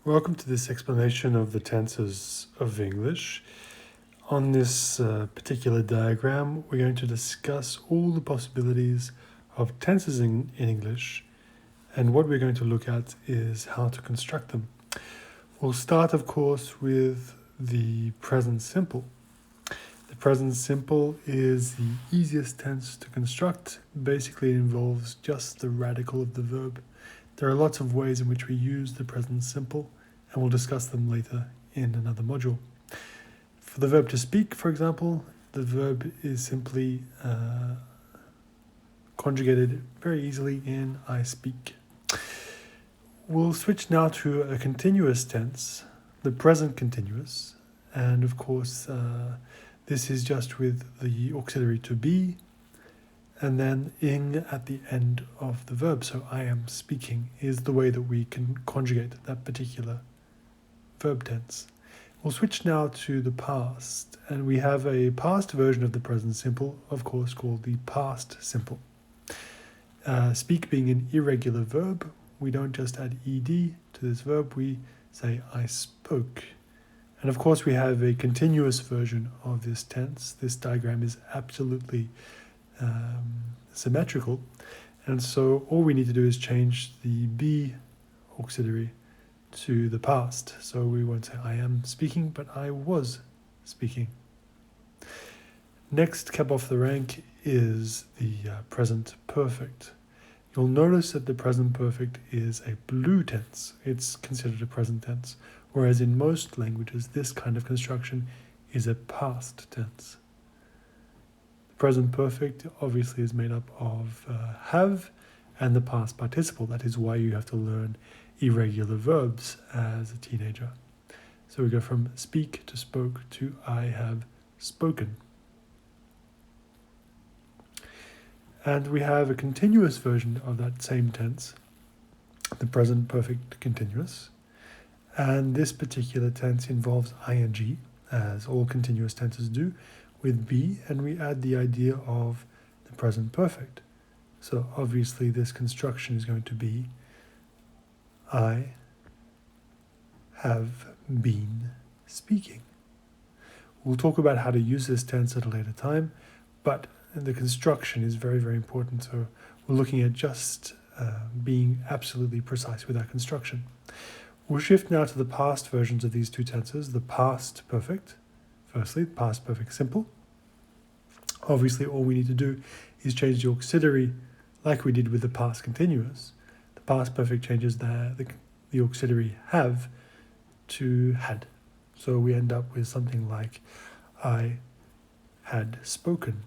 Welcome to this explanation of the tenses of English. On this particular diagram, we're going to discuss all the possibilities of tenses in English, and what we're going to look at is how to construct them. We'll start, of course, with the present simple. The present simple is the easiest tense to construct. Basically, it involves just the radical of the verb. There are lots of ways in which we use the present simple, and we'll discuss them later in another module. For the verb to speak, for example, the verb is simply conjugated very easily in I speak. We'll switch now to a continuous tense, the present continuous, and of course this is just with the auxiliary to be, and then ing at the end of the verb. So I am speaking is the way that we can conjugate that particular verb tense. We'll switch now to the past, and we have a past version of the present simple, of course, called the past simple. Speak being an irregular verb, we don't just add ed to this verb, we say I spoke. And of course we have a continuous version of this tense. This diagram is absolutely symmetrical, and so all we need to do is change the be auxiliary to the past. So we won't say I am speaking, but I was speaking. Next cap off the rank is the present perfect. You'll notice that the present perfect is a blue tense. It's considered a present tense, whereas in most languages this kind of construction is a past tense. The present perfect obviously is made up of have and the past participle. That is why you have to learn irregular verbs as a teenager. So we go from speak to spoke to I have spoken. And we have a continuous version of that same tense, the present perfect continuous. And this particular tense involves ing, as all continuous tenses do, with be, and we add the idea of the present perfect. So obviously this construction is going to be I have been speaking. We'll talk about how to use this tense at a later time, but the construction is very, very important. So we're looking at just being absolutely precise with our construction. We'll shift now to the past versions of these two tenses, the past perfect. Firstly, the past perfect simple. Obviously, all we need to do is change the auxiliary like we did with the past continuous. The past perfect changes the auxiliary have to had. So we end up with something like I had spoken.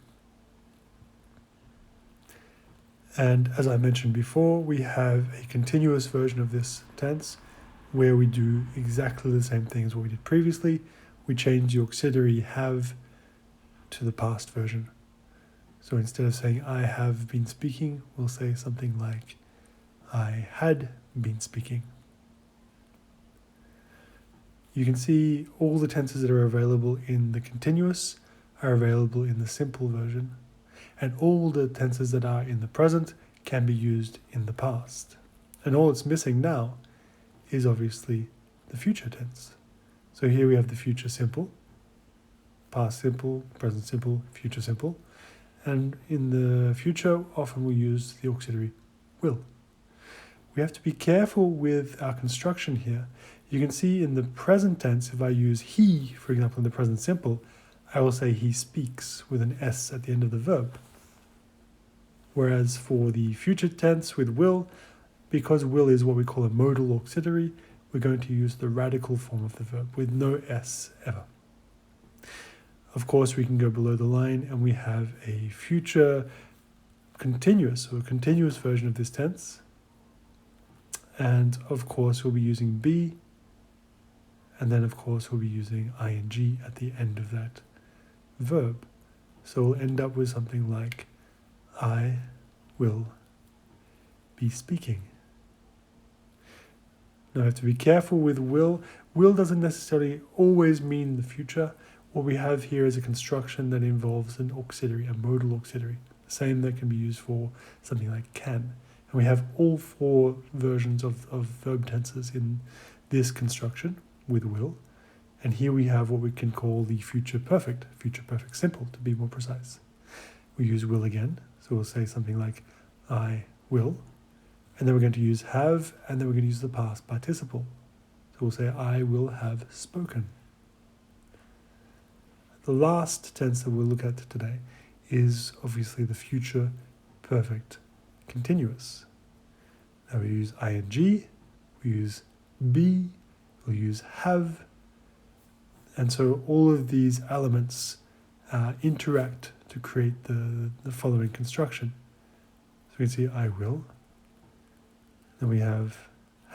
And as I mentioned before, we have a continuous version of this tense where we do exactly the same thing as what we did previously. We change the auxiliary have to the past version. So instead of saying I have been speaking, we'll say something like I had been speaking. You can see all the tenses that are available in the continuous are available in the simple version, and all the tenses that are in the present can be used in the past. And all it's missing now is obviously the future tense. So here we have the future simple, past simple, present simple, future simple, and in the future often we use the auxiliary will. We have to be careful with our construction here. You can see in the present tense, if I use he, for example, in the present simple, I will say he speaks with an S at the end of the verb. Whereas for the future tense with will, because will is what we call a modal auxiliary, we're going to use the radical form of the verb with no S ever. Of course, we can go below the line and we have a future continuous, or a continuous version of this tense. And of course, we'll be using be, and then of course we'll be using ing at the end of that verb. So we'll end up with something like I will be speaking. Now I have to be careful with will. Will doesn't necessarily always mean the future. What we have here is a construction that involves an auxiliary, a modal auxiliary, the same that can be used for something like can. And we have all four versions of verb tenses in this construction with will. And here we have what we can call the future perfect simple to be more precise. We use will again, so we'll say something like I will, and then we're going to use have, and then we're going to use the past participle. So we'll say I will have spoken. The last tense that we'll look at today is obviously the future perfect continuous. Now we use ing, we use be, we'll use have, and so all of these elements interact to create the following construction. So we can see I will, then we have.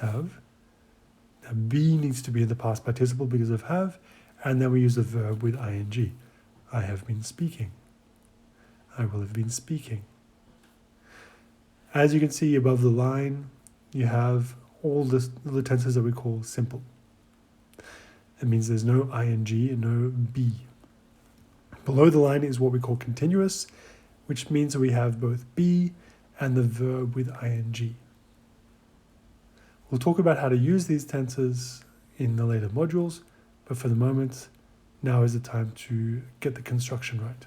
Now be needs to be in the past participle because of have, and then we use the verb with ing. I have been speaking. I will have been speaking. As you can see above the line, you have all the tenses that we call simple. It means there's no ing and no be. Below the line is what we call continuous, which means that we have both be and the verb with ing. We'll talk about how to use these tenses in the later modules, but for the moment, now is the time to get the construction right.